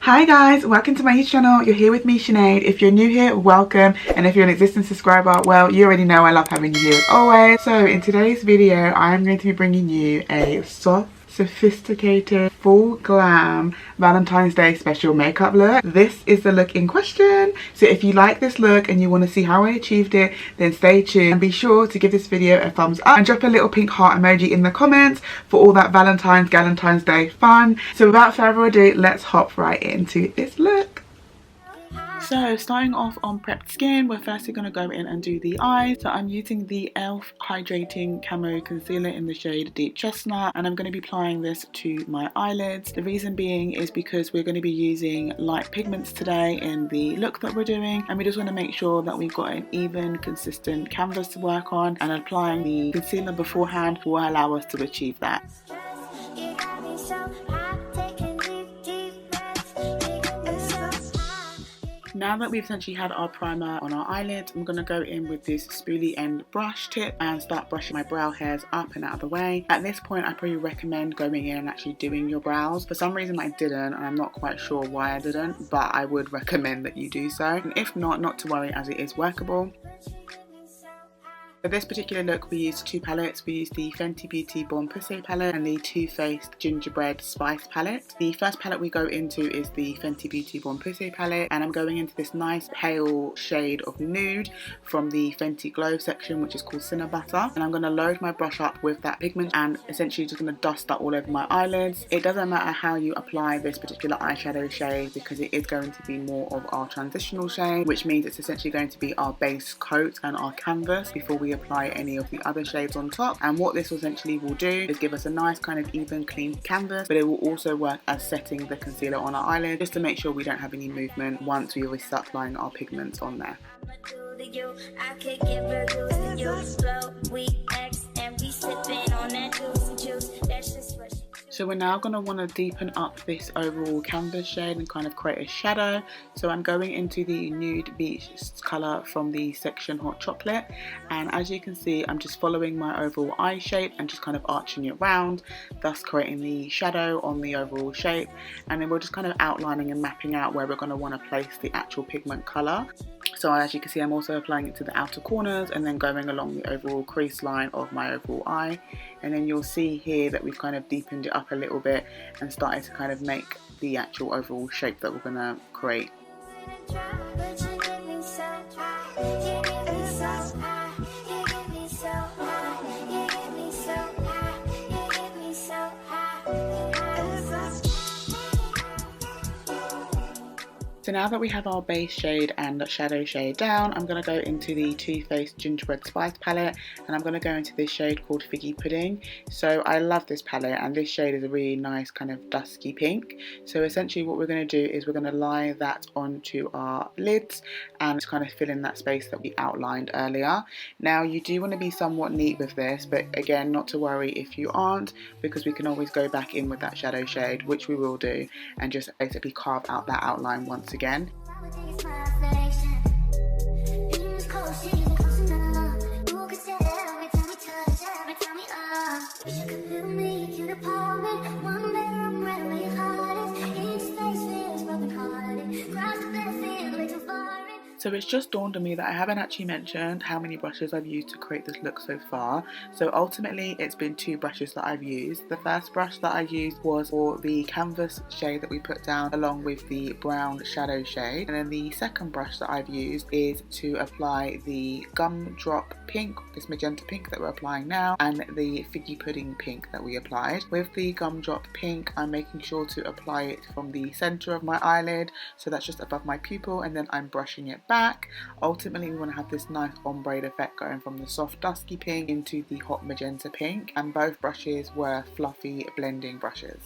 Hi guys, welcome to my YouTube channel. You're here with me, Sinead. If you're new here, welcome, and if you're an existing subscriber, well, you already know I love having you here as always. So in today's video, I'm going to be bringing you a soft, sophisticated, full glam Valentine's Day special makeup look. This is the look in question. So if you like this look and you want to see how I achieved it, then stay tuned and be sure to give this video a thumbs up and drop a little pink heart emoji in the comments for all that Galentine's Day fun. So without further ado, let's hop right into this look. So starting off on prepped skin, we're firstly going to go in and do the eyes. So I'm using the e.l.f. Hydrating Camo Concealer in the shade Deep Chestnut, and I'm going to be applying this to my eyelids. The reason being is because we're going to be using light pigments today in the look that we're doing, and we just want to make sure that we've got an even, consistent canvas to work on, and applying the concealer beforehand will allow us to achieve that. Now that we've essentially had our primer on our eyelids, I'm going to go in with this spoolie end brush tip and start brushing my brow hairs up and out of the way. At this point, I probably recommend going in and actually doing your brows. For some reason I didn't, and I'm not quite sure why I didn't, but I would recommend that you do so. And if not, not to worry, as it is workable. For this particular look, we used two palettes. We used the Fenty Beauty Bon Posse palette and the Too Faced Gingerbread Spice palette. The first palette we go into is the Fenty Beauty Bon Posse palette, and I'm going into this nice pale shade of nude from the Fenty Glow section, which is called CinnaButta. And I'm going to load my brush up with that pigment and essentially just going to dust that all over my eyelids. It doesn't matter how you apply this particular eyeshadow shade because it is going to be more of our transitional shade, which means it's essentially going to be our base coat and our canvas before we apply any of the other shades on top. And what this essentially will do is give us a nice kind of even clean canvas, but it will also work as setting the concealer on our eyelid just to make sure we don't have any movement once we always start applying our pigments on there. So we're now going to want to deepen up this overall canvas shade and kind of create a shadow. So I'm going into the Nude Beach colour from the section Hot Chocolate, and as you can see, I'm just following my overall eye shape and just kind of arching it round, thus creating the shadow on the overall shape. And then we're just kind of outlining and mapping out where we're going to want to place the actual pigment colour. So as you can see, I'm also applying it to the outer corners and then going along the overall crease line of my overall eye. And then you'll see here that we've kind of deepened it up a little bit and started to kind of make the actual overall shape that we're going to create. So now that we have our base shade and shadow shade down, I'm going to go into the Too Faced Gingerbread Spice palette, and I'm going to go into this shade called Figgy Pudding. So I love this palette, and this shade is a really nice kind of dusky pink. So essentially what we're going to do is we're going to lie that onto our lids and just kind of fill in that space that we outlined earlier. Now you do want to be somewhat neat with this, but again, not to worry if you aren't, because we can always go back in with that shadow shade, which we will do, and just basically carve out that outline once again. So it's just dawned on me that I haven't actually mentioned how many brushes I've used to create this look so far. So ultimately it's been two brushes that I've used. The first brush that I used was for the canvas shade that we put down along with the brown shadow shade. And then the second brush that I've used is to apply the Gumdrop pink, this magenta pink that we're applying now, and the Figgy Pudding pink that we applied. With the Gumdrop pink, I'm making sure to apply it from the center of my eyelid, so that's just above my pupil, and then I'm brushing it back. Ultimately we want to have this nice ombre effect going from the soft dusky pink into the hot magenta pink, and both brushes were fluffy blending brushes.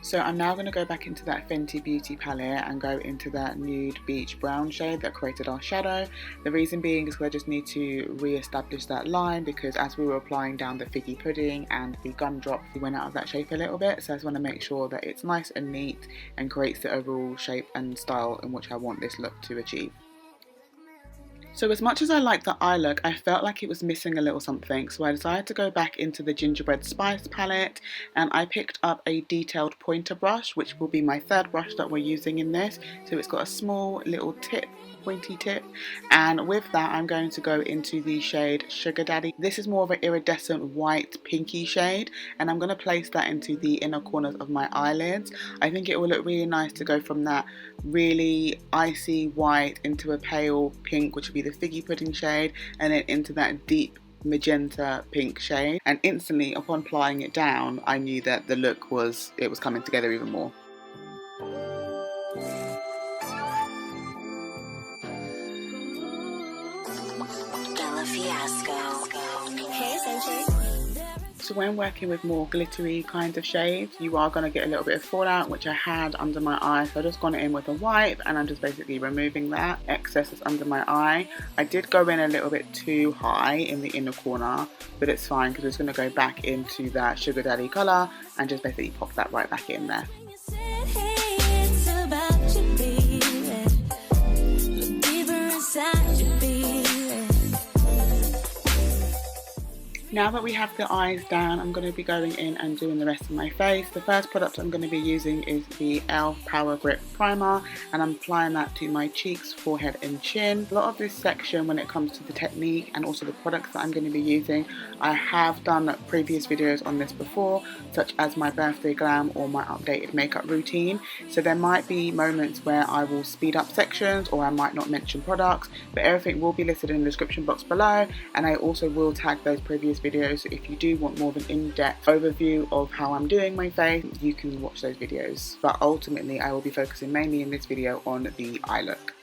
So I'm now going to go back into that Fenty Beauty palette and go into that nude beach brown shade that created our shadow. The reason being is because I just need to re-establish that line, because as we were applying down the Figgy pudding and the Gumdrop, we went out of that shape a little bit. So I just want to make sure that it's nice and neat and creates the overall shape and style in which I want this look to achieve. So as much as I like the eye look, I felt like it was missing a little something, so I decided to go back into the Gingerbread Spice palette and I picked up a detailed pointer brush, which will be my third brush that we're using in this. So it's got a small little tip, pointy tip, and with that I'm going to go into the shade Sugar Daddy. This is more of an iridescent white pinky shade, and I'm going to place that into the inner corners of my eyelids. I think it will look really nice to go from that really icy white into a pale pink, which would be the Figgy pudding shade, and then into that deep magenta pink shade. And instantly upon applying it down, I knew that the look was coming together even more. So when working with more glittery kind of shades, you are going to get a little bit of fallout, which I had under my eye. So I just gone in with a wipe and I'm just basically removing that excess that's under my eye. I did go in a little bit too high in the inner corner, but it's fine because it's going to go back into that Sugar Daddy colour and just basically pop that right back in there. Now that we have the eyes down, I'm going to be going in and doing the rest of my face. The first product I'm going to be using is the e.l.f. Power Grip Primer, and I'm applying that to my cheeks, forehead and chin. A lot of this section when it comes to the technique and also the products that I'm going to be using, I have done previous videos on this before, such as my birthday glam or my updated makeup routine. So there might be moments where I will speed up sections or I might not mention products, but everything will be listed in the description box below, and I also will tag those previous videos. So if you do want more of an in-depth overview of how I'm doing my face, you can watch those videos. But ultimately I will be focusing mainly in this video on the eye look.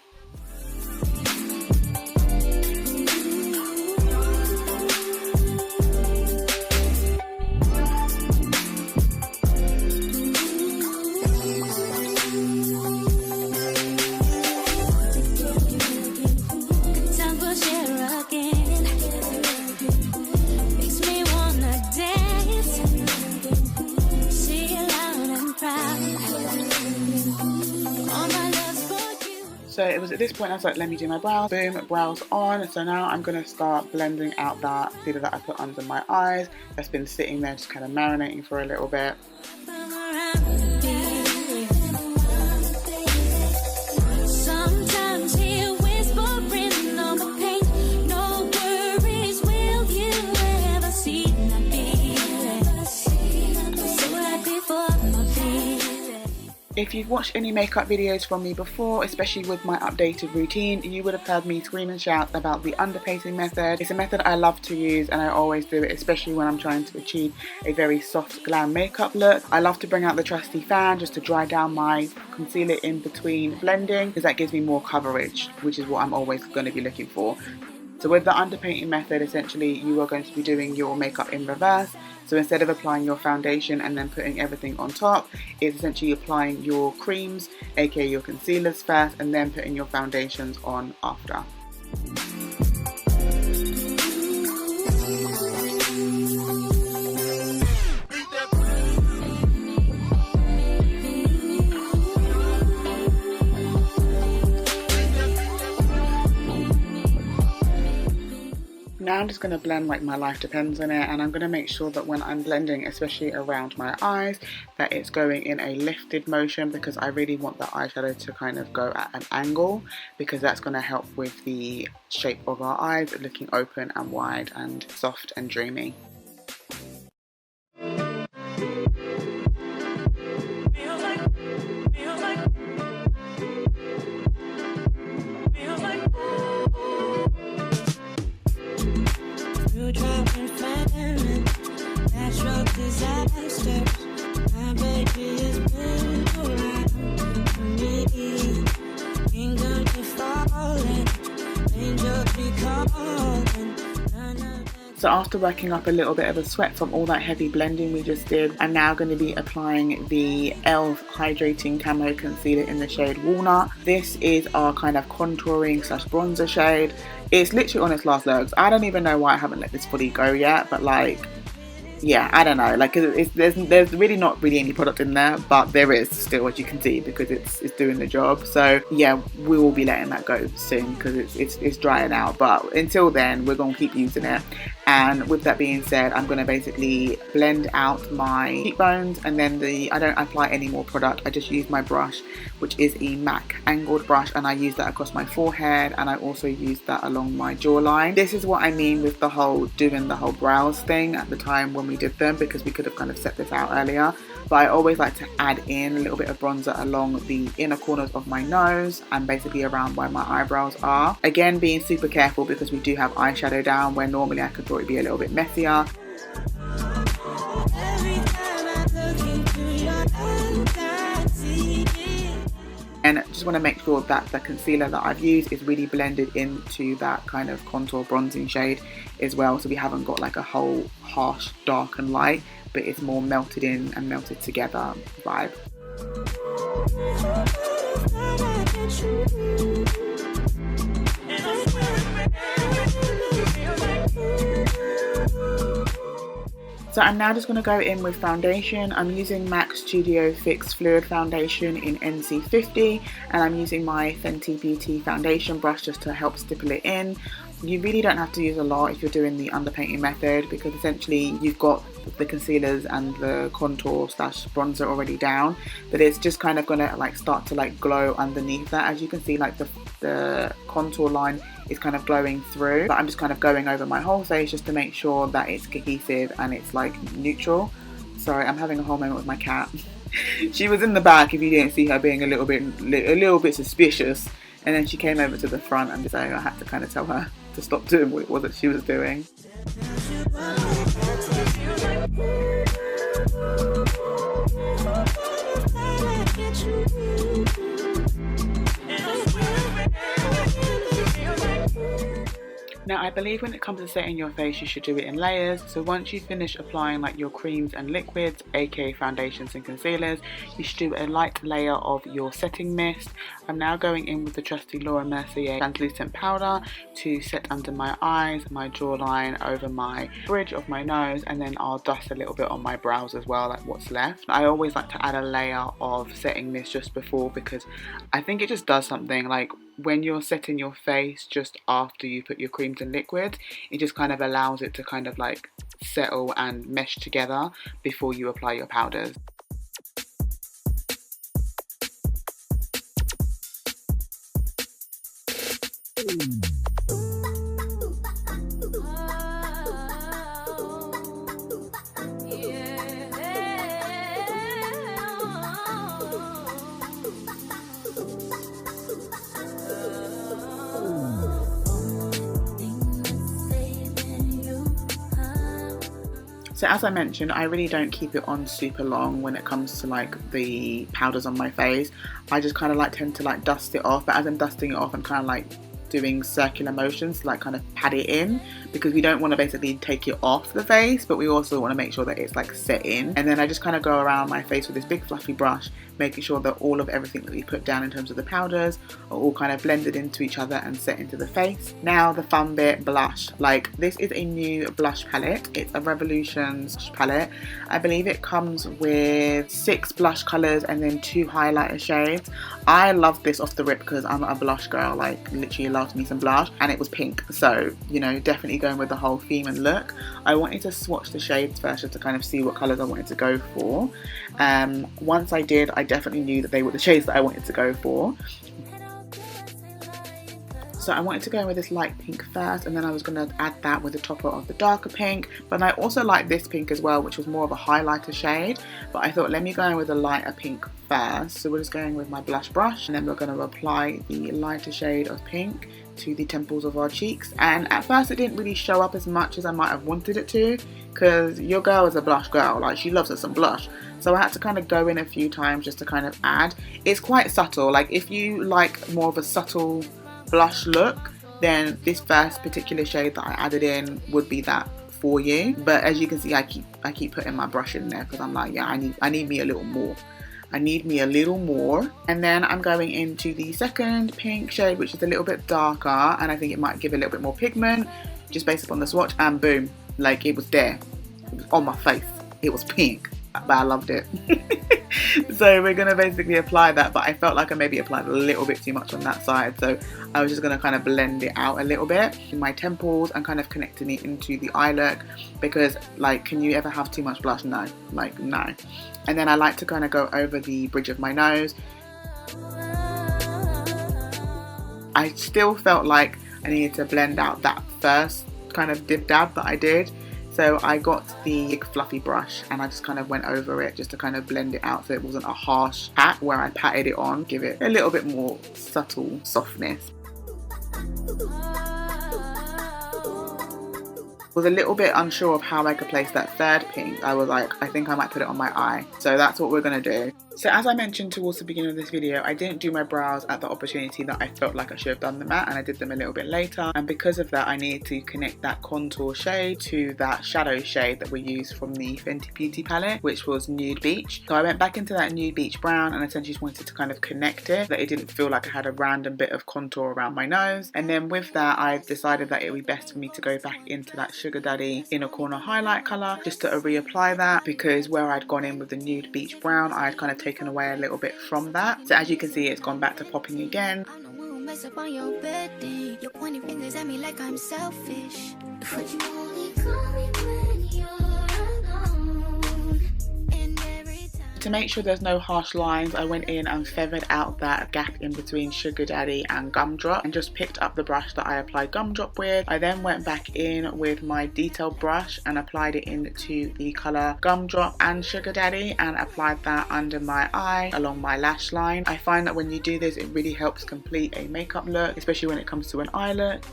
So it was at this point I was like, let me do my brows. Boom, brows on. So now I'm going to start blending out that concealer that I put under my eyes. That's been sitting there just kind of marinating for a little bit. If you've watched any makeup videos from me before, especially with my updated routine, you would have heard me scream and shout about the underpainting method. It's a method I love to use and I always do it, especially when I'm trying to achieve a very soft glam makeup look. I love to bring out the trusty fan just to dry down my concealer in between blending, because that gives me more coverage, which is what I'm always going to be looking for. So with the underpainting method, essentially you are going to be doing your makeup in reverse. So instead of applying your foundation and then putting everything on top, it's essentially applying your creams, aka your concealers first, and then putting your foundations on after. Now I'm just going to blend like my life depends on it, and I'm going to make sure that when I'm blending, especially around my eyes, that it's going in a lifted motion, because I really want the eyeshadow to kind of go at an angle, because that's going to help with the shape of our eyes looking open and wide and soft and dreamy. So after working up a little bit of a sweat from all that heavy blending we just did, I'm now going to be applying the e.l.f. Hydrating Camo Concealer in the shade Walnut. This is our kind of contouring slash bronzer shade. It's literally on its last legs. I don't even know why I haven't let this fully go yet, but like, yeah, I don't know, like there's really not really any product in there, but there is still, as you can see, because it's doing the job. So yeah, we will be letting that go soon because it's drying out, but until then we're gonna keep using it. And with that being said, I'm gonna basically blend out my cheekbones, and then I don't apply any more product. I just use my brush, which is a MAC angled brush, and I use that across my forehead, and I also use that along my jawline. This is what I mean with the whole doing the whole brows thing at the time when we did them, because we could have kind of set this out earlier. But I always like to add in a little bit of bronzer along the inner corners of my nose and basically around where my eyebrows are. Again, being super careful because we do have eyeshadow down where normally I could probably be a little bit messier. And just want to make sure that the concealer that I've used is really blended into that kind of contour bronzing shade as well. So we haven't got like a whole harsh dark and light, but it's more melted in and melted together vibe. So I'm now just going to go in with foundation. I'm using MAC Studio Fix Fluid Foundation in NC50, and I'm using my Fenty Beauty foundation brush just to help stipple it in. You really don't have to use a lot if you're doing the underpainting method, because essentially you've got the concealers and the contour slash bronzer already down, but it's just kind of gonna like start to like glow underneath that. As you can see, like the contour line is kind of glowing through, but I'm just kind of going over my whole face just to make sure that it's cohesive and it's like neutral. Sorry, I'm having a whole moment with my cat. She was in the back if you didn't see her being a little bit suspicious, and then she came over to the front, and so I had to kind of tell her to stop doing what it was that she was doing. Now I believe when it comes to setting your face, you should do it in layers. So once you finish applying like your creams and liquids, aka foundations and concealers, you should do a light layer of your setting mist. I'm now going in with the trusty Laura Mercier translucent powder to set under my eyes, my jawline, over my bridge of my nose, and then I'll dust a little bit on my brows as well, like what's left. I always like to add a layer of setting mist just before, because I think it just does something. Like when you're setting your face just after you put your creams and liquids, it just kind of allows it to kind of like settle and mesh together before you apply your powders. So as I mentioned, I really don't keep it on super long when it comes to like the powders on my face. I just kind of like tend to like dust it off, but as I'm dusting it off, I'm kind of like doing circular motions to like kind of pat it in, because we don't want to basically take it off the face, but we also want to make sure that it's like set in. And then I just kind of go around my face with this big fluffy brush, making sure that all of everything that we put down in terms of the powders are all kind of blended into each other and set into the face. Now the fun bit, blush. Like this is a new blush palette. It's a Revolutions palette. I believe it comes with 6 blush colors and then 2 highlighter shades. I love this off the rip because I'm a blush girl, like literally loves me some blush, and it was pink, so you know, definitely going with the whole theme and look. I wanted to swatch the shades first just to kind of see what colors I wanted to go for. Once I did, I definitely knew that they were the shades that I wanted to go for. So I wanted to go with this light pink first, and then I was going to add that with the topper of the darker pink. But I also like this pink as well, which was more of a highlighter shade. But I thought, let me go in with a lighter pink first. So we're just going with my blush brush, and then we're going to apply the lighter shade of pink to the temples of our cheeks. And at first it didn't really show up as much as I might have wanted it to, because your girl is a blush girl, like she loves her some blush. So I had to kind of go in a few times just to kind of add. It's quite subtle. Like if you like more of a subtle blush look, then this first particular shade that I added in would be that for you. But as you can see, I keep putting my brush in there because I'm like, yeah, I need me a little more. I need me a little more. And then I'm going into the second pink shade, which is a little bit darker, and I think it might give a little bit more pigment just based upon the swatch, and boom, like it was there. It was on my face. It was pink, but I loved it. So we're gonna basically apply that, but I felt like I maybe applied a little bit too much on that side, so I was just gonna kind of blend it out a little bit in my temples and kind of connecting it into the eye look, because like, can you ever have too much blush? No, like no. And then I like to kind of go over the bridge of my nose. I still felt like I needed to blend out that first kind of dib dab that I did. So I got the fluffy brush and I just kind of went over it just to kind of blend it out so it wasn't a harsh pat where I patted it on, give it a little bit more subtle softness. Was a little bit unsure of how I could place that third pink. I was like, I think I might put it on my eye. So that's what we're gonna do. So as I mentioned towards the beginning of this video, I didn't do my brows at the opportunity that I felt like I should have done them at, and I did them a little bit later. And because of that, I needed to connect that contour shade to that shadow shade that we used from the Fenty Beauty palette, which was Nude Beach. So I went back into that Nude Beach brown and essentially just wanted to kind of connect it, that it didn't feel like I had a random bit of contour around my nose. And then with that, I decided that it would be best for me to go back into that Sugar Daddy inner corner highlight colour just to reapply that, because where I'd gone in with the Nude Beach brown, I had kind of taken away a little bit from that. So as you can see, it's gone back to popping again. To make sure there's no harsh lines, I went in and feathered out that gap in between Sugar Daddy and Gumdrop and just picked up the brush that I applied Gumdrop with. I then went back in with my detailed brush and applied it into the colour Gumdrop and Sugar Daddy and applied that under my eye along my lash line. I find that when you do this, it really helps complete a makeup look, especially when it comes to an eye look.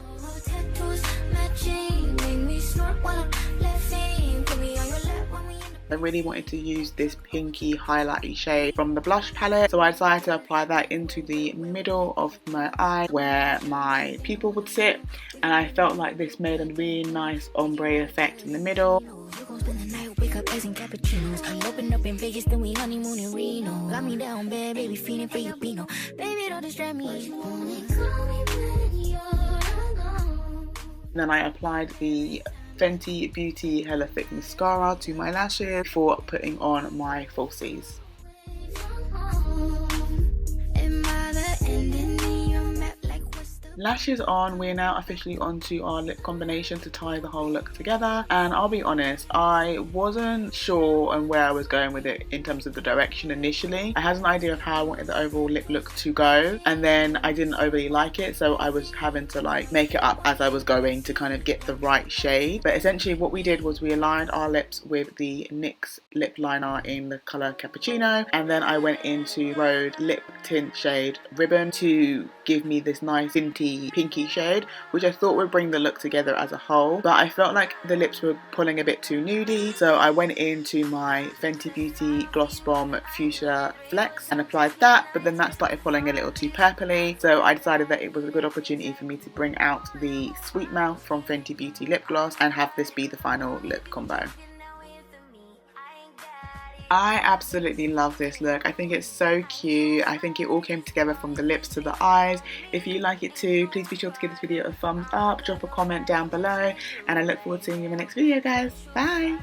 I really wanted to use this pinky highlighty shade from the blush palette, so I decided to apply that into the middle of my eye where my pupil would sit, and I felt like this made a really nice ombre effect in the middle. Then I applied the Fenty Beauty Hella Thick Mascara to my lashes before putting on my falsies. Lashes on, we're now officially onto our lip combination to tie the whole look together, and I'll be honest, I wasn't sure on where I was going with it in terms of the direction initially. I had an idea of how I wanted the overall lip look to go, and then I didn't overly like it, so I was having to like make it up as I was going to kind of get the right shade. But essentially what we did was we aligned our lips with the NYX lip liner in the colour Cappuccino, and then I went into Rode Lip Tint shade Ribbon to give me this nice Fenty pinky shade, which I thought would bring the look together as a whole, but I felt like the lips were pulling a bit too nudie, so I went into my Fenty Beauty Gloss Bomb Fuchsia Flex and applied that, but then that started pulling a little too purpley, so I decided that it was a good opportunity for me to bring out the Sweet Mouth from Fenty Beauty Lip Gloss and have this be the final lip combo. I absolutely love this look. I think it's so cute. I think it all came together from the lips to the eyes. If you like it too, please be sure to give this video a thumbs up, drop a comment down below, and I look forward to seeing you in the next video, guys. Bye!